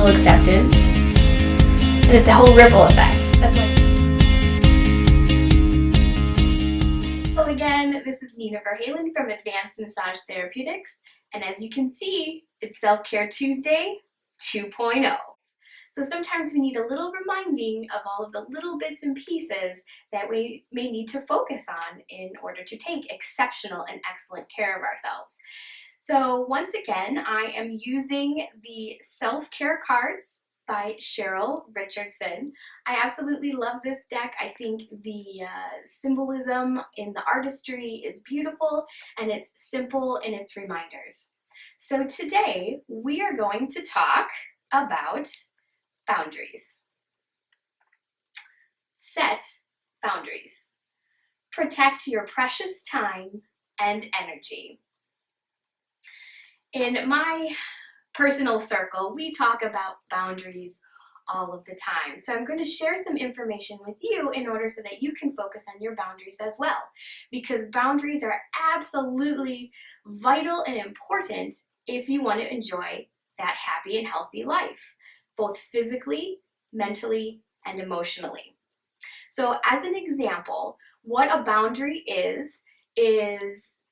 personal acceptance, and it's the whole ripple effect. That's why. Hello again, this is Nina Verhalen from Advanced Massage Therapeutics, and as you can see, it's Self-Care Tuesday 2.0. So sometimes we need a little reminding of all of the little bits and pieces that we may need to focus on in order to take exceptional and excellent care of ourselves. So once again, I am using the Self-Care Cards by Cheryl Richardson. I absolutely love this deck. I think the symbolism in the artistry is beautiful, and it's simple in its reminders. So today we are going to talk about boundaries. Set boundaries. Protect your precious time and energy. In my personal circle, we talk about boundaries all of the time. So I'm going to share some information with you in order so that you can focus on your boundaries as well. Because boundaries are absolutely vital and important if you want to enjoy that happy and healthy life, both physically, mentally, and emotionally. So as an example, what a boundary is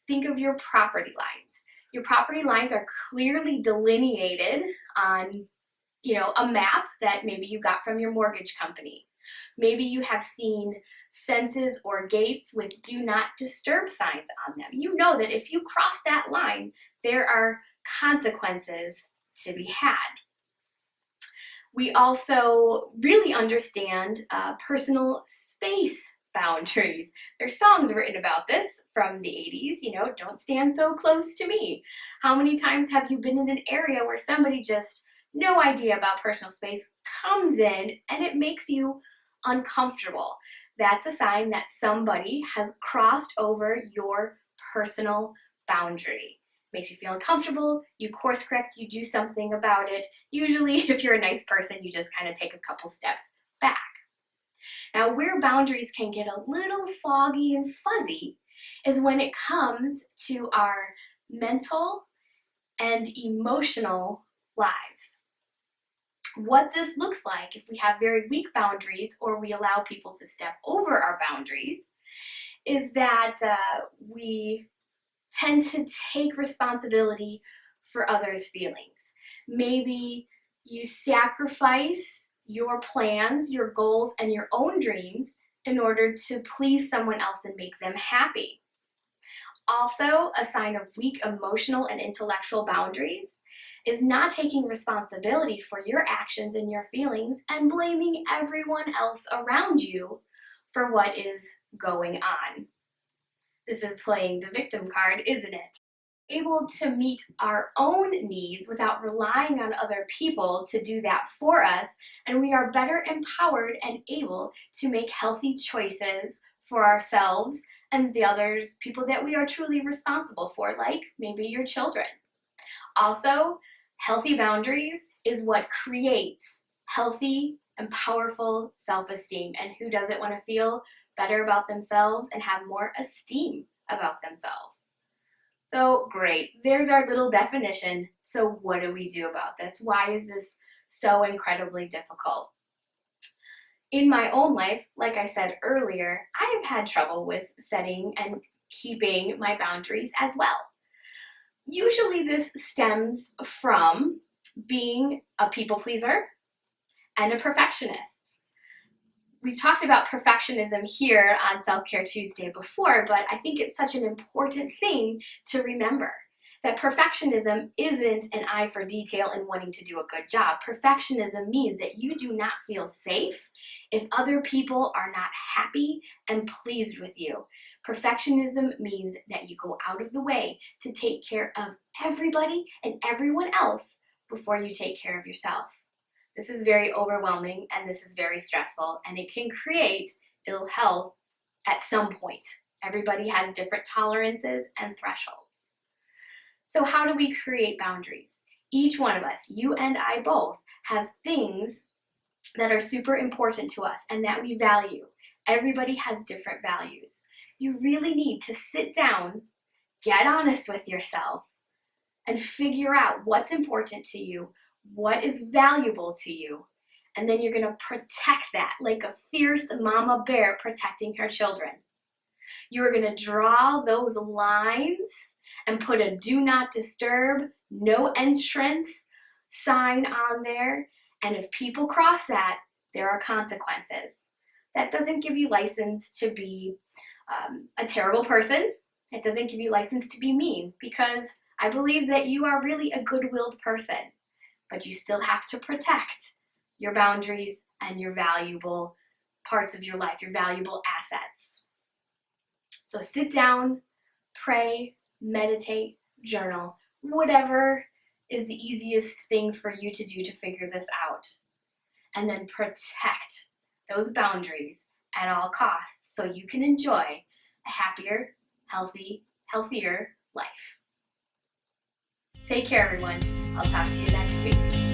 think of your property lines. Your property lines are clearly delineated on, a map that maybe you got from your mortgage company. Maybe you have seen fences or gates with do not disturb signs on them. You know that if you cross that line, there are consequences to be had. We also really understand personal space boundaries. There's songs written about this from the 80s, don't stand so close to me. How many times have you been in an area where somebody just, no idea about personal space, comes in and it makes you uncomfortable? That's a sign that somebody has crossed over your personal boundary. Makes you feel uncomfortable, you course correct, you do something about it. Usually, if you're a nice person, you just kind of take a couple steps back. Now, where boundaries can get a little foggy and fuzzy is when it comes to our mental and emotional lives. What this looks like if we have very weak boundaries or we allow people to step over our boundaries is that we tend to take responsibility for others' feelings. Maybe you sacrifice your plans, your goals, and your own dreams in order to please someone else and make them happy. Also, a sign of weak emotional and intellectual boundaries is not taking responsibility for your actions and your feelings and blaming everyone else around you for what is going on. This is playing the victim card, isn't it? Able to meet our own needs without relying on other people to do that for us, and we are better empowered and able to make healthy choices for ourselves and the others, people that we are truly responsible for, like maybe your children. Also, healthy boundaries is what creates healthy and powerful self-esteem. And who doesn't want to feel better about themselves and have more esteem about themselves? So great, there's our little definition. So what do we do about this? Why is this so incredibly difficult? In my own life, like I said earlier, I have had trouble with setting and keeping my boundaries as well. Usually this stems from being a people pleaser and a perfectionist. We've talked about perfectionism here on Self-Care Tuesday before, but I think it's such an important thing to remember that perfectionism isn't an eye for detail and wanting to do a good job. Perfectionism means that you do not feel safe if other people are not happy and pleased with you. Perfectionism means that you go out of the way to take care of everybody and everyone else before you take care of yourself. This is very overwhelming and this is very stressful, and it can create ill health at some point. Everybody has different tolerances and thresholds. So how do we create boundaries? Each one of us, you and I both, have things that are super important to us and that we value. Everybody has different values. You really need to sit down, get honest with yourself, and figure out what's important to you, what is valuable to you, and then you're going to protect that like a fierce mama bear protecting her children. You are going to draw those lines and put a do not disturb, no entrance sign on there, and if people cross that, there are consequences. That doesn't give you license to be a terrible person. It doesn't give you license to be mean, because I believe that you are really a good-willed person, but you still have to protect your boundaries and your valuable parts of your life, your valuable assets. So sit down, pray, meditate, journal, whatever is the easiest thing for you to do to figure this out. And then protect those boundaries at all costs so you can enjoy a happier, healthier life. Take care, everyone. I'll talk to you next week.